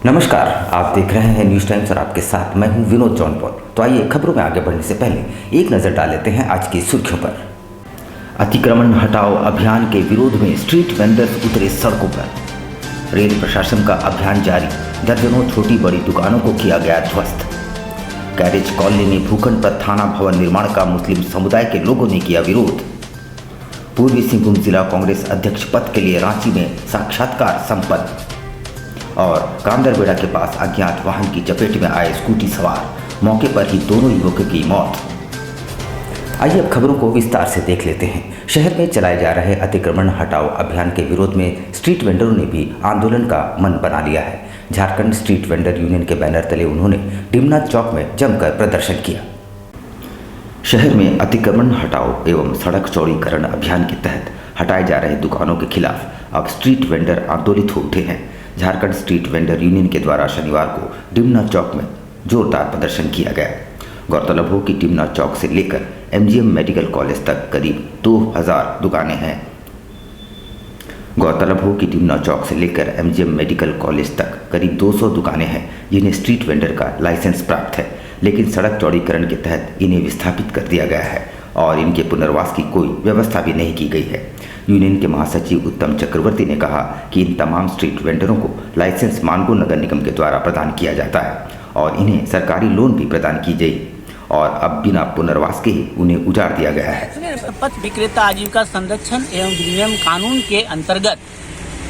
नमस्कार, आप देख रहे हैं न्यूज़ टाइम्स और आपके साथ मैं हूं विनोद जौनपुर। तो आइए खबरों में आगे बढ़ने से पहले एक नज़र डाल लेते हैं आज की सुर्खियों पर। अतिक्रमण हटाओ अभियान के विरोध में स्ट्रीट वेंडर्स उतरे सड़कों पर। रेल प्रशासन का अभियान जारी, दर्जनों छोटी बड़ी दुकानों को किया गया ध्वस्त। कैरेज कॉलोनी में भूखंड पर थाना भवन निर्माण का मुस्लिम समुदाय के लोगों ने किया विरोध। पूर्वी सिंहभूम जिला कांग्रेस अध्यक्ष पद के लिए रांची में साक्षात्कार संपन्न। और गांधरबेड़ा के पास अज्ञात वाहन की चपेट में आए स्कूटी सवार, मौके पर ही दोनों युवकों की मौत। आइए अब खबरों को विस्तार से देख लेते हैं। शहर में चलाए जा रहे अतिक्रमण हटाओ अभियान के विरोध में स्ट्रीट वेंडरों ने भी आंदोलन का मन बना लिया है। झारखंड स्ट्रीट वेंडर यूनियन के बैनर तले उन्होंने डिमना चौक में जमकर प्रदर्शन किया। शहर में अतिक्रमण हटाओ एवं सड़क चौड़ीकरण अभियान के तहत हटाए जा रहे दुकानों के खिलाफ अब स्ट्रीट वेंडर आंदोलित हो उठे हैं। झारखंड स्ट्रीट वेंडर यूनियन के द्वारा शनिवार को डिमना चौक में जोरदार प्रदर्शन किया गया। गौरतलब हो कि डिमना चौक से लेकर MGM मेडिकल कॉलेज तक करीब 2000 दुकानें हैं। गौरतलब हो कि डिमना चौक से लेकर MGM मेडिकल कॉलेज तक करीब 200 दुकानें हैं जिन्हें स्ट्रीट वेंडर का लाइसेंस प्राप्त है, लेकिन सड़क चौड़ीकरण के तहत इन्हें विस्थापित कर दिया गया है और इनके पुनर्वास की कोई व्यवस्था भी नहीं की गई है। यूनियन के महासचिव उत्तम चक्रवर्ती ने कहा कि इन तमाम स्ट्रीट वेंडरों को लाइसेंस मानगो नगर निगम के द्वारा प्रदान किया जाता है और इन्हें सरकारी लोन भी प्रदान की गई और अब बिना पुनर्वास के ही उन्हें उजाड़ दिया गया है। पथ विक्रेता आजीविका संरक्षण एवं विनियम कानून के अंतर्गत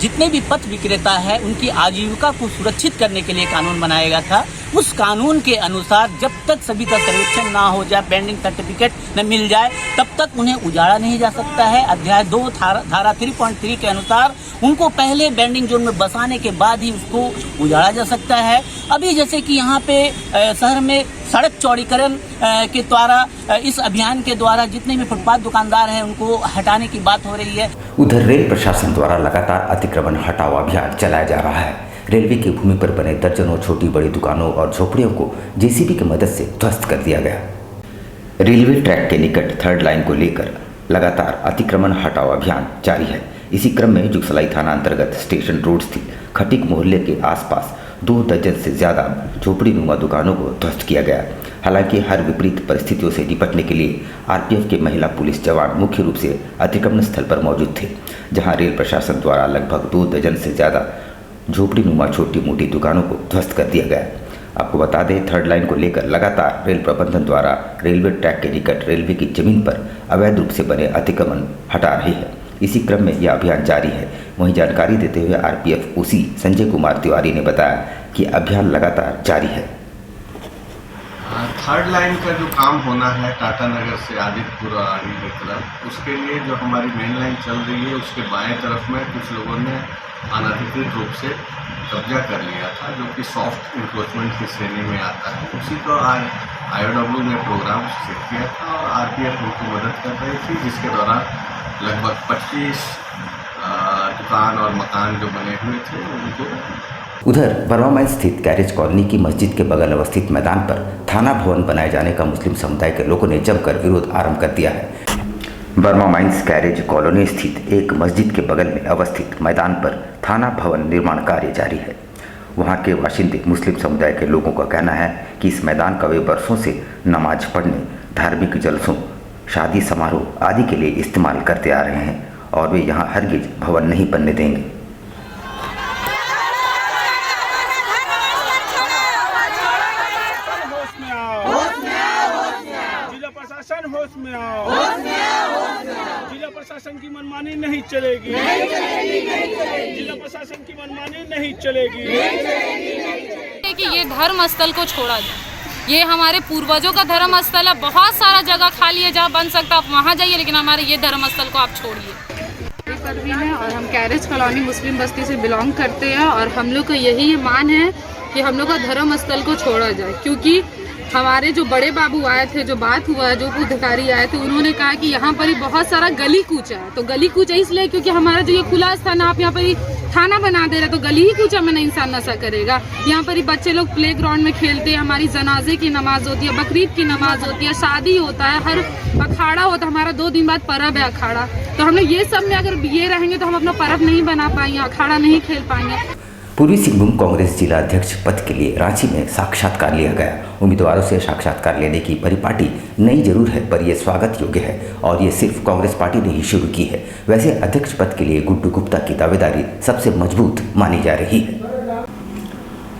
जितने भी पथ विक्रेता है उनकी आजीविका को सुरक्षित करने के लिए कानून बनाया गया था। उस कानून के अनुसार जब तक सभी का सर्वेक्षण ना हो जाए, पेंडिंग सर्टिफिकेट न मिल जाए, तब तक उन्हें उजाड़ा नहीं जा सकता है। अध्याय 2 धारा 3.3 के अनुसार उनको पहले बेंडिंग जोन में बसाने के बाद ही उसको उजाड़ा जा सकता है। अभी जैसे कि यहाँ पे शहर में सड़क चौड़ीकरण के द्वारा इस अभियान के द्वारा जितने भी फुटपाथ दुकानदार हैं उनको हटाने की बात हो रही है। उधर रेल प्रशासन द्वारा लगातार अतिक्रमण हटाओ अभियान चलाया जा रहा है। रेलवे की भूमि पर बने दर्जनों छोटी बड़ी दुकानों और झोपड़ियों को JCB की मदद से ध्वस्त कर दिया गया। रेलवे ट्रैक के निकट थर्ड लाइन को लेकर लगातार अतिक्रमण हटाओ अभियान जारी है। इसी क्रम में जुगसलाई थाना अंतर्गत स्टेशन रोड स्थित खटिक मोहल्ले के आसपास 2 दर्जन से ज़्यादा झोपड़ी नुमा दुकानों को ध्वस्त किया गया। हालांकि हर विपरीत परिस्थितियों से निपटने के लिए RPF के महिला पुलिस जवान मुख्य रूप से अतिक्रमण स्थल पर मौजूद थे, जहां रेल प्रशासन द्वारा लगभग 2 दर्जन से ज़्यादा झोपड़ी नुमा छोटी मोटी दुकानों को ध्वस्त कर दिया गया। आपको बता दें, थर्ड लाइन को लेकर लगातार रेल प्रबंधन द्वारा रेलवे ट्रैक के निकट रेलवे की जमीन पर अवैध रूप से बने अतिक्रमण हटा रही है। इसी क्रम में यह अभियान जारी है। वहीं जानकारी देते हुए RPF OC संजय कुमार तिवारी ने बताया कि अभियान लगातार जारी है। थर्ड लाइन का जो काम होना है टाटा नगर से आदित्यपुर और आगे की तरफ, उसके लिए जो हमारी मेन लाइन चल रही है उसके बाएं तरफ में कुछ लोगों ने अनधिकृत रूप से कब्जा कर लिया था, जो कि सॉफ्ट इंक्रोचमेंट की श्रेणी में आता है। उसी को आज IOW ने प्रोग्राम सेट किया था और RPF उनकी मदद कर रही थी, जिसके दौरान लगभग 25 दुकान और मकान जो बने हुए थे उनको। उधर बर्मा माइंस स्थित कैरेज कॉलोनी की मस्जिद के बगल अवस्थित मैदान पर थाना भवन बनाए जाने का मुस्लिम समुदाय के लोगों ने जमकर विरोध आरंभ कर दिया है। बर्मा माइंस कैरेज कॉलोनी स्थित एक मस्जिद के बगल में अवस्थित मैदान पर थाना भवन निर्माण कार्य जारी है। वहां के बाशिंदे मुस्लिम समुदाय के लोगों का कहना है कि इस मैदान का वे बरसों से नमाज पढ़ने, धार्मिक जलसों, शादी समारोह आदि के लिए इस्तेमाल करते आ रहे हैं और वे यहाँ हरगिज भवन नहीं बनने देंगे। जिला प्रशासन की मनमानी नहीं चलेगी, जिला प्रशासन की मनमानी नहीं चलेगी। कि ये धर्म स्थल को छोड़ा जाए, ये हमारे पूर्वजों का धर्म स्थल है। बहुत सारा जगह खाली है जहाँ बन सकता, आप वहाँ जाइए, लेकिन हमारे ये धर्म स्थल को आप छोड़िए। परवीन है और हम कैरेज कॉलोनी मुस्लिम बस्ती से बिलोंग करते हैं और हम लोग का यही मान है कि हम लोग का धर्म स्थल को छोड़ा जाए, क्योंकि हमारे जो बड़े बाबू आए थे, जो बात हुआ, जो अधिकारी आए थे, उन्होंने कहा कि यहाँ पर ही बहुत सारा गली कूचा है। तो गली कूचा इसलिए क्योंकि हमारा जो ये खुला स्थान है, आप यहाँ पर ही थाना बना दे रहे, तो गली ही कूचा में नहीं इंसान नशा करेगा। यहाँ पर ही बच्चे लोग प्ले ग्राउंड में खेलते हैं, हमारी जनाजे की नमाज होती है, बकरीद की नमाज होती है, शादी होता है, हर अखाड़ा होता है। हमारा 2 दिन बाद पर्व है अखाड़ा, तो हम लोग ये सब में अगर ये रहेंगे तो हम अपना पर्व नहीं बना पाएंगे, अखाड़ा नहीं खेल पाएंगे। पूर्वी सिंहभूम कांग्रेस जिला अध्यक्ष पद के लिए रांची में साक्षात्कार लिया गया। उम्मीदवारों से साक्षात्कार लेने की परिपाटी नई जरूर है, पर यह स्वागत योग्य है और ये सिर्फ कांग्रेस पार्टी ने ही शुरू की है। वैसे अध्यक्ष पद के लिए गुड्डू गुप्ता की दावेदारी सबसे मजबूत मानी जा रही है।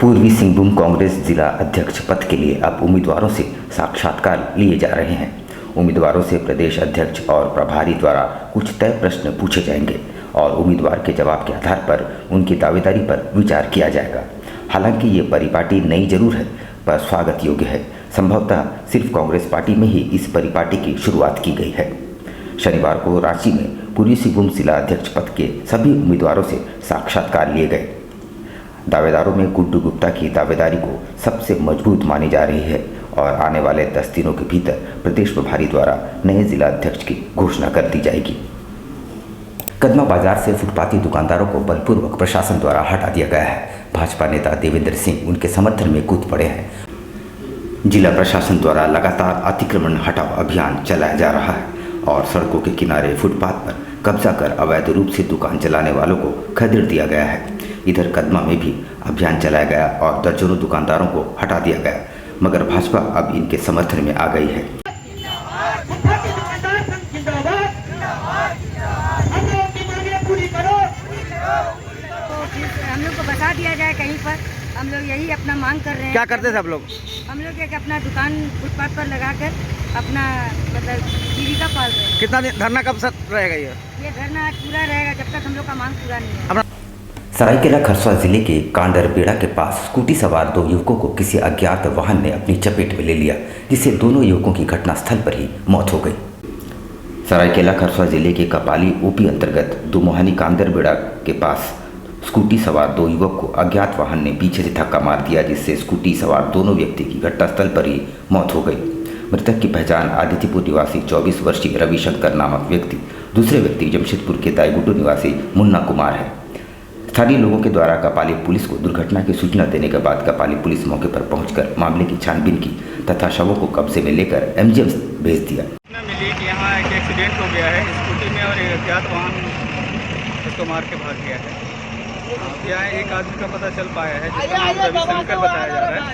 पूर्वी सिंहभूम कांग्रेस जिला अध्यक्ष पद के लिए अब उम्मीदवारों से साक्षात्कार लिए जा रहे हैं। उम्मीदवारों से प्रदेश अध्यक्ष और प्रभारी द्वारा कुछ तय प्रश्न पूछे जाएंगे और उम्मीदवार के जवाब के आधार पर उनकी दावेदारी पर विचार किया जाएगा। हालांकि ये परिपाटी नई जरूर है, पर स्वागत योग्य है। संभवतः सिर्फ कांग्रेस पार्टी में ही इस परिपाटी की शुरुआत की गई है। शनिवार को रांची में पूर्वी सिंहभूम जिला अध्यक्ष पद के सभी उम्मीदवारों से साक्षात्कार लिए गए। दावेदारों में गुड्डू गुप्ता की दावेदारी को सबसे मजबूत मानी जा रही है और आने वाले 10 दिनों के भीतर प्रदेश प्रभारी द्वारा नए जिला अध्यक्ष की घोषणा कर दी जाएगी। कदमा बाजार से फुटपाती दुकानदारों को बलपूर्वक प्रशासन द्वारा हटा दिया गया है। भाजपा नेता देवेंद्र सिंह उनके समर्थन में कूद पड़े हैं। जिला प्रशासन द्वारा लगातार अतिक्रमण हटाओ अभियान चलाया जा रहा है और सड़कों के किनारे फुटपाथ पर कब्जा कर अवैध रूप से दुकान चलाने वालों को खदेड़ दिया गया है। इधर कदमा में भी अभियान चलाया गया और दर्जनों दुकानदारों को हटा दिया गया, मगर भाजपा अब इनके समर्थन में आ गई है। हम लोग को बता दिया जाए कहीं पर, हम लोग यही अपना मांग कर रहे हैं। क्या करते थे आप लोग? हम लोग एक अपना दुकान फुटपाथ पर लगाकर अपना मतलब जीविका पाल रहे हैं। कितना दिन धरना कब तक रहेगा? ये धरना आज पूरा रहेगा जब तक हम लोग का मांग पूरा नहीं है। सरायकेला खरसावां जिले के कांडरबेड़ा के पास स्कूटी सवार 2 युवकों को किसी अज्ञात वाहन ने अपनी चपेट में ले लिया, जिससे दोनों युवकों की घटनास्थल पर ही मौत हो गई। सरायकेला खरसावां जिले के कपाली ओपी अंतर्गत दुमोहानी कांडरबेड़ा के पास स्कूटी सवार 2 युवक को अज्ञात वाहन ने पीछे से धक्का मार दिया, जिससे स्कूटी सवार दोनों व्यक्ति की घटनास्थल पर ही मौत हो गई। मृतक की पहचान आदित्यपुर निवासी 24 वर्षीय रविशंकर नामक व्यक्ति, दूसरे व्यक्ति जमशेदपुर के दाईगुड्डू निवासी मुन्ना कुमार है। स्थानीय लोगों के द्वारा कपाली पुलिस को दुर्घटना की सूचना देने के बाद कपाली पुलिस मौके पर पहुंचकर मामले की छानबीन की तथा शवों को कब्जे में लेकर एमजीएम भेज दिया। मिली कि यहाँ एक एक्सीडेंट हो गया है स्कूटी में और एक अज्ञात वाहन उसको मार के भाग गया है। यहाँ एक आदमी का पता चल पाया है जिसका नाम रविशंकर बताया जा रहा है।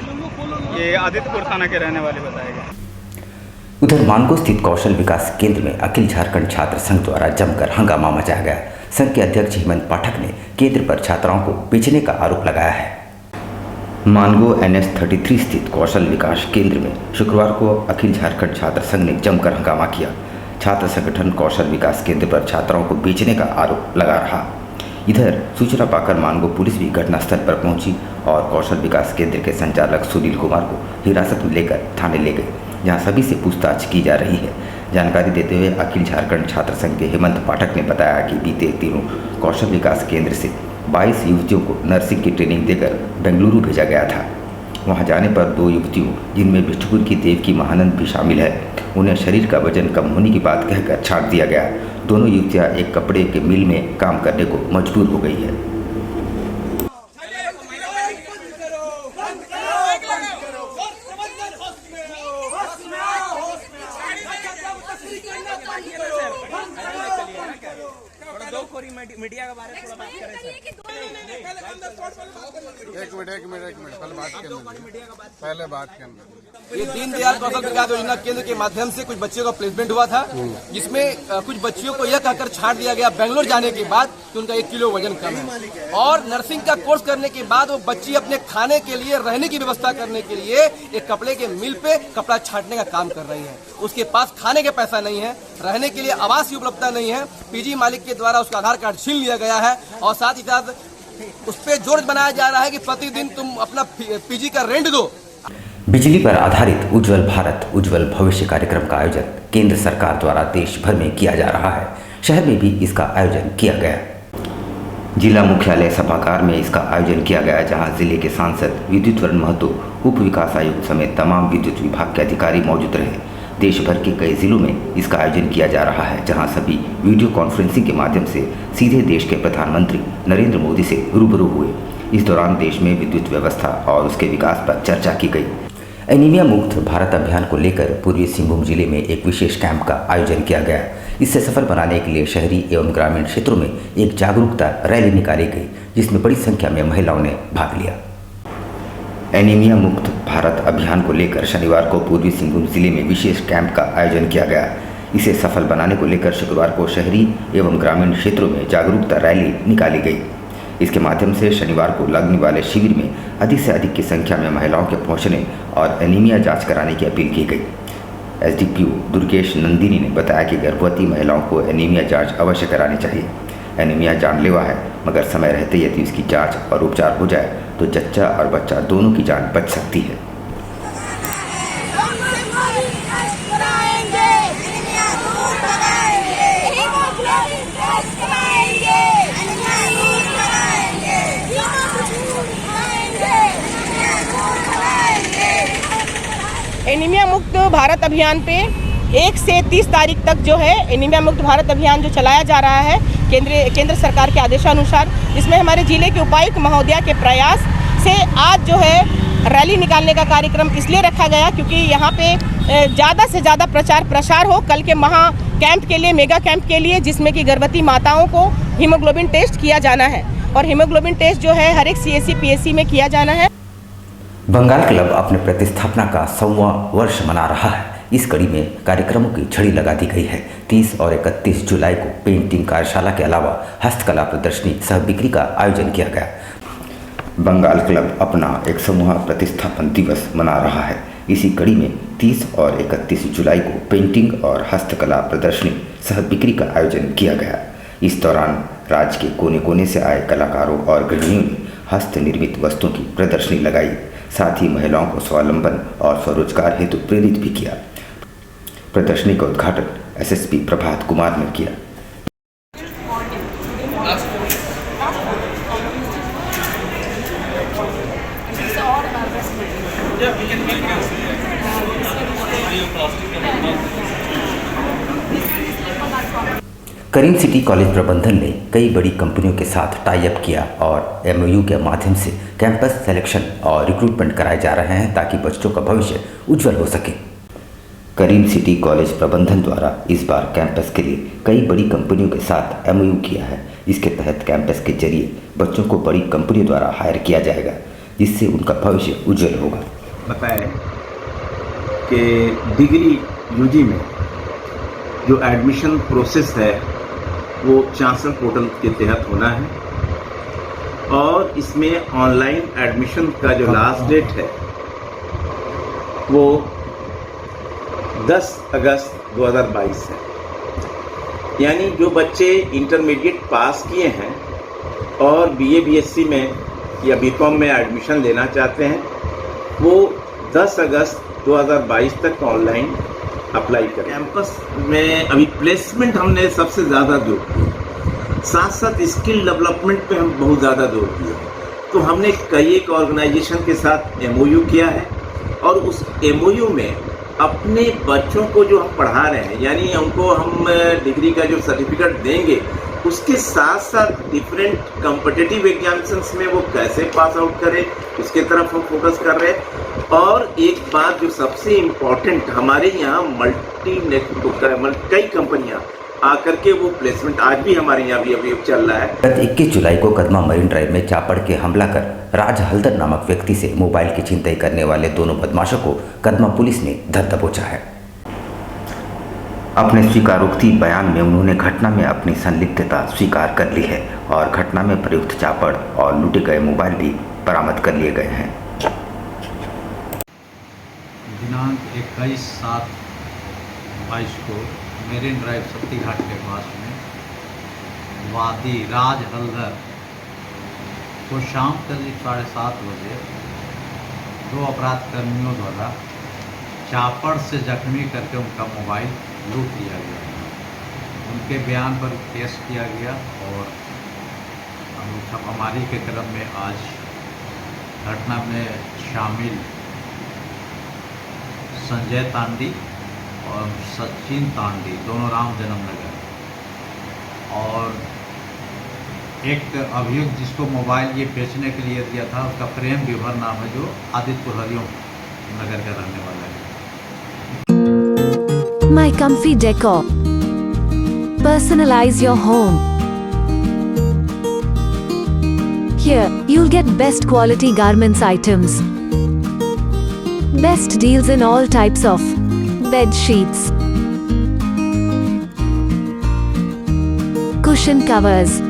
ये आदित्यपुर थाना के रहने वाले बताए गए। उधर मानगो स्थित कौशल विकास केंद्र में अखिल झारखंड छात्र संघ द्वारा जमकर हंगामा मचाया गया। संघ के अध्यक्ष हेमंत पाठक ने केंद्र पर छात्राओं को बेचने का आरोप लगाया है। मानगो NS33 स्थित कौशल विकास केंद्र में शुक्रवार को अखिल झारखंड छात्र संघ ने जमकर हंगामा किया। छात्र संगठन कौशल विकास केंद्र पर छात्राओं को बेचने का आरोप लगा रहा। इधर सूचना पाकर मानगो पुलिस भी घटनास्थल पर पहुंची और कौशल विकास केंद्र के संचालक सुनील कुमार को हिरासत में लेकर थाने ले गए, जहां सभी से पूछताछ की जा रही है। जानकारी देते हुए अखिल झारखंड छात्र संघ के हेमंत पाठक ने बताया कि बीते दिनों कौशल विकास केंद्र से 22 युवतियों को नर्सिंग की ट्रेनिंग देकर बेंगलुरु भेजा गया था। वहां जाने पर 2 युवतियों, जिनमें बिष्टुपुर की देवकी महानंद भी शामिल है, उन्हें शरीर का वजन कम होने की बात कहकर छांट दिया गया। दोनों युवतियां एक कपड़े के मिल में काम करने को मजबूर हो गई है। मीडिया के बारे में थोड़ा बात करें सर। एक मिनट पहले बात करना। ये दीनदयाल कौशल विकास योजना केंद्र के माध्यम से कुछ बच्चों का प्लेसमेंट हुआ था, जिसमें कुछ बच्चियों को यह कहकर छाट दिया गया बेंगलोर जाने के बाद कि उनका 1 किलो वजन कम है, और नर्सिंग का कोर्स करने के बाद वो बच्ची अपने खाने के लिए, रहने की व्यवस्था करने के लिए एक कपड़े के मिल पे कपड़ा छाटने का काम कर रही है। उसके पास खाने का पैसा नहीं है, रहने के लिए आवास की उपलब्धता नहीं है। पीजी मालिक के द्वारा उसका आधार कार्ड छीन लिया गया है और साथ ही साथ उस पर जोर बनाया जा रहा है कि प्रतिदिन तुम अपना पीजी का रेंट दो। बिजली पर आधारित उज्जवल भारत उज्जवल भविष्य कार्यक्रम का आयोजन केंद्र सरकार द्वारा देश भर में किया जा रहा है। शहर में भी इसका आयोजन किया गया। जिला मुख्यालय सभागार में इसका आयोजन किया गया, जहां जिले के सांसद विद्युत वरण महतो, उप विकास आयुक्त समेत तमाम विद्युत विभाग के अधिकारी मौजूद रहे। देश भर के कई जिलों में इसका आयोजन किया जा रहा है, जहां सभी वीडियो कॉन्फ्रेंसिंग के माध्यम से सीधे देश के प्रधानमंत्री नरेंद्र मोदी से रूबरू हुए। इस दौरान देश में विद्युत व्यवस्था और उसके विकास पर चर्चा की गई। एनीमिया मुक्त भारत अभियान को लेकर पूर्वी सिंहभूम जिले में एक विशेष कैंप का आयोजन किया गया। इसे सफल बनाने के लिए शहरी एवं ग्रामीण क्षेत्रों में एक जागरूकता रैली निकाली गई, जिसमें बड़ी संख्या में महिलाओं ने भाग लिया। एनीमिया मुक्त भारत अभियान को लेकर शनिवार को पूर्वी सिंहभूम जिले में विशेष कैंप का आयोजन किया गया। इसे सफल बनाने को लेकर शुक्रवार को शहरी एवं ग्रामीण क्षेत्रों में जागरूकता रैली निकाली गई। इसके माध्यम से शनिवार को लगने वाले शिविर में अधिक से अधिक की संख्या में महिलाओं के पहुंचने और एनीमिया जांच कराने की अपील की गई। एसडीपीओ दुर्गेश नंदिनी ने बताया कि गर्भवती महिलाओं को एनीमिया जांच अवश्य करानी चाहिए। एनीमिया जानलेवा है, मगर समय रहते यदि इसकी जांच और उपचार हो जाए तो जच्चा और बच्चा दोनों की जान बच सकती है। एनीमिया मुक्त भारत अभियान पे 1 से 30 तारीख तक जो है एनीमिया मुक्त भारत अभियान जो चलाया जा रहा है केंद्र सरकार के आदेशानुसार, जिसमें हमारे जिले के उपायुक्त महोदया के प्रयास से आज जो है रैली निकालने का कार्यक्रम इसलिए रखा गया क्योंकि यहाँ पे ज़्यादा से ज़्यादा प्रचार प्रसार हो कल के महा कैंप के लिए, मेगा कैंप के लिए, जिसमें कि गर्भवती माताओं को हीमोग्लोबिन टेस्ट किया जाना है और हीमोग्लोबिन टेस्ट जो है हर एक CSC PSC में किया जाना है। बंगाल क्लब अपने प्रतिस्थापना का 100वां वर्ष मना रहा है। इस कड़ी में कार्यक्रमों की छड़ी लगा दी गई है। 30 और 31 जुलाई को पेंटिंग कार्यशाला के अलावा हस्तकला प्रदर्शनी सह बिक्री का आयोजन किया गया। बंगाल क्लब अपना 100वां प्रतिस्थापन दिवस मना रहा है। इसी कड़ी में 30 और 31 जुलाई को पेंटिंग और हस्तकला प्रदर्शनी सह बिक्री का आयोजन किया गया। इस दौरान राज्य के कोने कोने से आए कलाकारों और गृहिणियों ने हस्त निर्मित वस्तुओं की प्रदर्शनी लगाई। साथ ही महिलाओं को स्वावलंबन और स्वरोजगार हेतु प्रेरित भी किया। प्रदर्शनी का उद्घाटन एसएसपी प्रभात कुमार ने किया। करीम सिटी कॉलेज प्रबंधन ने कई बड़ी कंपनियों के साथ टाई अप किया और MOU के माध्यम से कैंपस सिलेक्शन और रिक्रूटमेंट कराए जा रहे हैं ताकि बच्चों का भविष्य उज्जवल हो सके। करीम सिटी कॉलेज प्रबंधन द्वारा इस बार कैंपस के लिए कई बड़ी कंपनियों के साथ MOU किया है। इसके तहत कैंपस के जरिए बच्चों को बड़ी कंपनियों द्वारा हायर किया जाएगा, जिससे उनका भविष्य उज्जवल होगा। बताया कि डिग्री UG में जो एडमिशन प्रोसेस है वो चांसलर पोर्टल के तहत होना है और इसमें ऑनलाइन एडमिशन का जो लास्ट डेट है वो 10 अगस्त 2022 है। यानी जो बच्चे इंटरमीडिएट पास किए हैं और BA BSc में या BCom में एडमिशन लेना चाहते हैं वो 10 अगस्त 2022 तक ऑनलाइन अप्लाई करें। कैंपस में अभी प्लेसमेंट हमने सबसे ज़्यादा जोर दिया, साथ साथ स्किल डेवलपमेंट पे हम बहुत ज़्यादा जोर दिया। तो हमने कई एक ऑर्गेनाइजेशन के साथ MOU किया है और उस MOU में अपने बच्चों को जो हम पढ़ा रहे हैं, यानी उनको हम डिग्री का जो सर्टिफिकेट देंगे उसके साथ साथ डिफरेंट कॉम्पिटिटिव एग्जामिनेशंस में वो कैसे पास आउट करें उसके तरफ हम फोकस कर रहे हैं। और एक बात जो सबसे इम्पोर्टेंट, हमारे यहाँ कई कंपनियाँ आकर के वो प्लेसमेंट आज भी हमारे यहाँ भी अभी चल रहा है। गत 21 जुलाई को कदमा मरीन ड्राइव में चापड़ के हमला कर राज हल्दर नामक व्यक्ति से मोबाइल की छिनतई करने वाले दोनों बदमाशों को कदमा पुलिस ने धर दबोचा है। अपने स्वीकारोक्ति बयान में उन्होंने घटना में अपनी संलिप्तता स्वीकार कर ली है और घटना में प्रयुक्त चापड़ और लूटे गए मोबाइल भी बरामद कर लिए गए हैं। दिनांक 21/7/22 को मेरीन ड्राइव शक्ति घाट के पास में वादी राज हल्दर को शाम करीब 7:30 बजे दो अपराधकर्मियों द्वारा चापड़ से जख्मी करके उनका मोबाइल लूट लिया गया। उनके बयान पर केस किया गया और छापामारी के क्रम में आज घटना में शामिल संजय तांडी और सचिन तांडी, दोनों राम जन्मनगर, और एक अभियुक्त जिसको मोबाइल ये बेचने के लिए दिया था उसका प्रेम विभर नाम है, जो आदित्यपुर हरिओम नगर का रहने वाला है। My Comfy Decor Personalize your home. Here, you'll get best quality garments items. Best deals in all types of bed sheets, cushion covers,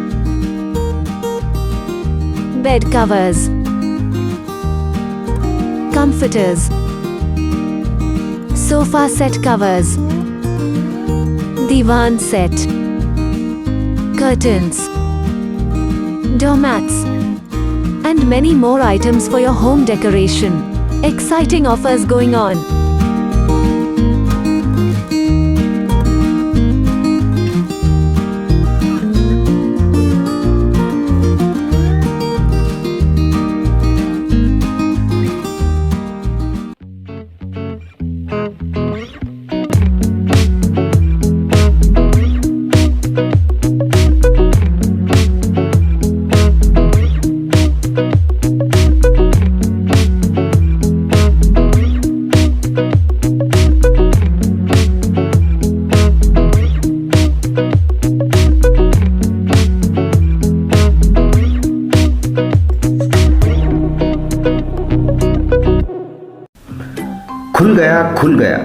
bed covers, comforters, sofa set covers, divan set, curtains, doormats, and many more items for your home decoration. Exciting offers going on. खुल गया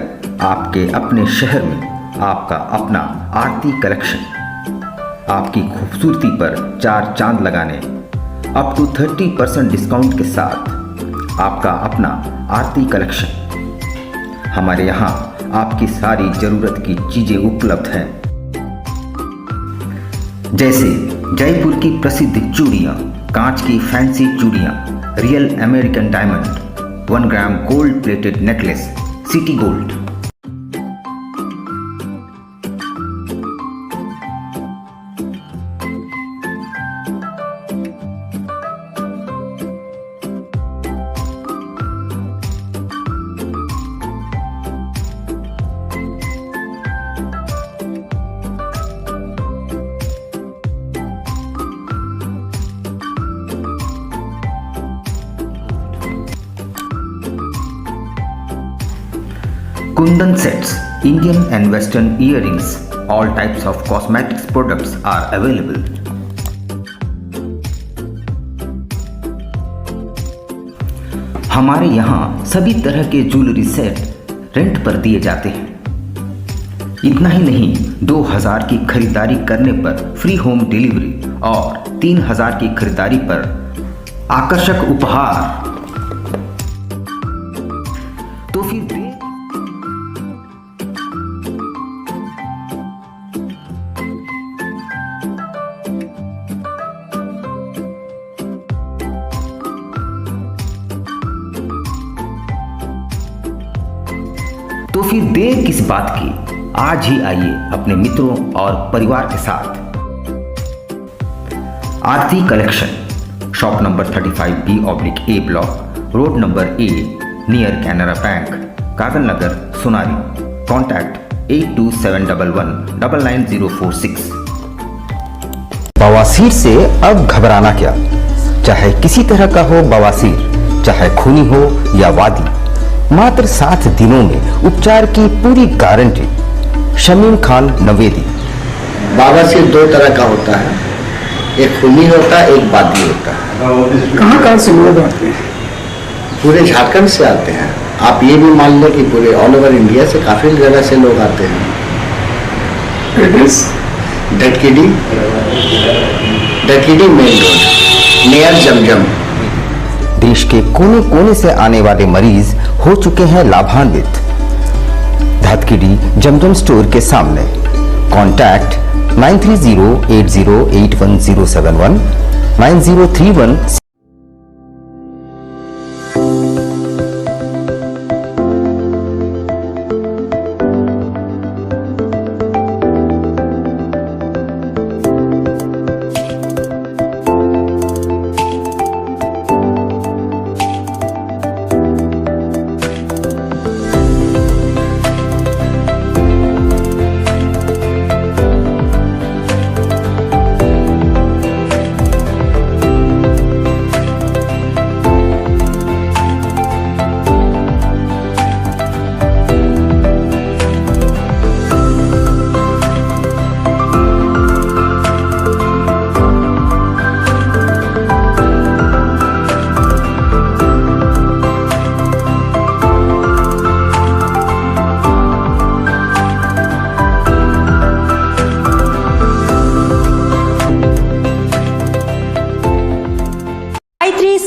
आपके अपने शहर में आपका अपना आरती collection. आपकी खूबसूरती पर 4 चांद लगाने अप टू 30% डिस्काउंट के साथ आपका अपना आरती कलेक्शन। हमारे यहाँ आपकी सारी ज़रूरत की चीज़ें उपलब्ध हैं, जैसे जयपुर की प्रसिद्ध चूड़ियाँ, कांच की फैंसी चूड़ियाँ, real American diamond, 1 gram gold plated necklace, city gold. Kundan sets, Indian and Western earrings, all types of cosmetics products are available. हमारे यहाँ सभी तरह के ज्वेलरी सेट रेंट पर दिए जाते हैं। इतना ही नहीं, 2000 की खरीदारी करने पर फ्री होम डिलीवरी और 3000 की खरीदारी पर आकर्षक उपहार। तो फिर देर किस बात की, आज ही आइए अपने मित्रों और परिवार के साथ। Aarti collection, shop number 35B/A block, road number A, near Canara bank, Kagal Nagar, Sonari. Contact 8271199046। बवासीर से अब घबराना क्या, चाहे किसी तरह का हो बवासीर, चाहे खूनी हो या वादी, मात्र 7 दिनों में उपचार की पूरी गारंटी। शमीम खान नवेदी। बवासीर 2 तरह का होता है, एक खूनी होता है, एक वादी होता है। कहाँ से लोग आते हैं? पूरे झारखंड से आते हैं। आप ये भी मान लें कि पूरे ऑल ओवर इंडिया से काफी जगह से लोग आते हैं। डटकीडी मेन रोड, नियर जमजम। देश के कोने कोने से आने वाले मरीज हो चुके हैं लाभान्वित। धतकीडी जमजम स्टोर के सामने। कॉन्टैक्ट 9308081071 9031।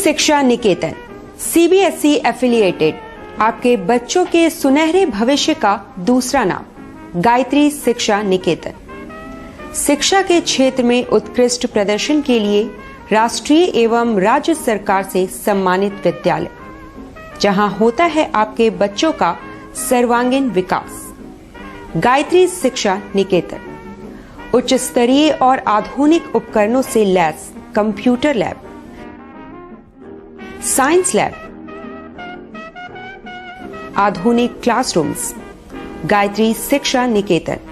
शिक्षा निकेतन CBSE एफिलिएटेड आपके बच्चों के सुनहरे भविष्य का दूसरा नाम। गायत्री शिक्षा निकेतन शिक्षा के क्षेत्र में उत्कृष्ट प्रदर्शन के लिए राष्ट्रीय एवं राज्य सरकार से सम्मानित विद्यालय, जहां होता है आपके बच्चों का सर्वांगीण विकास। गायत्री शिक्षा निकेतन उच्च स्तरीय और आधुनिक उपकरणों से lace computer lab, science lab, आधुनिक क्लासरूम्स। गायत्री शिक्षा निकेतन।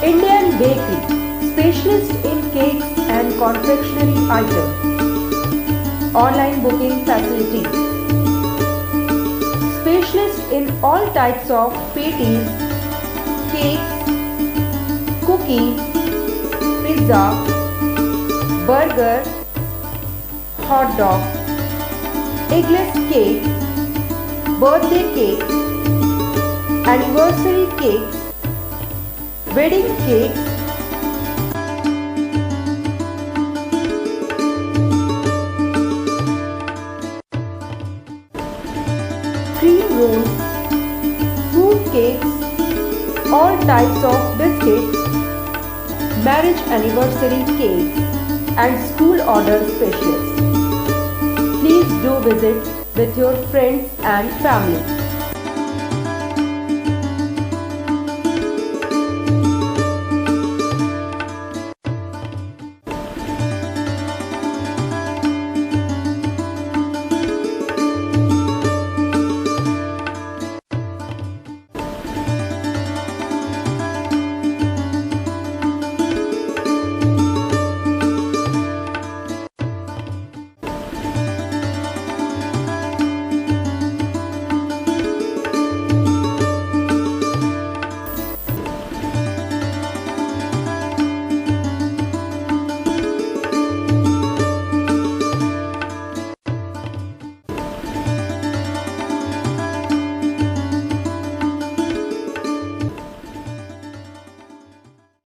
Indian Bakery, specialist in cakes and confectionery items. Online booking facilities. Specialist in all types of patties, cakes, cookies, pizza, burger, hot dog, eggless cake, birthday cake, anniversary cakes, wedding cakes, cream rolls, fruit cakes, all types of biscuits, marriage anniversary cakes, and school order specials. Please do visit with your friends and family.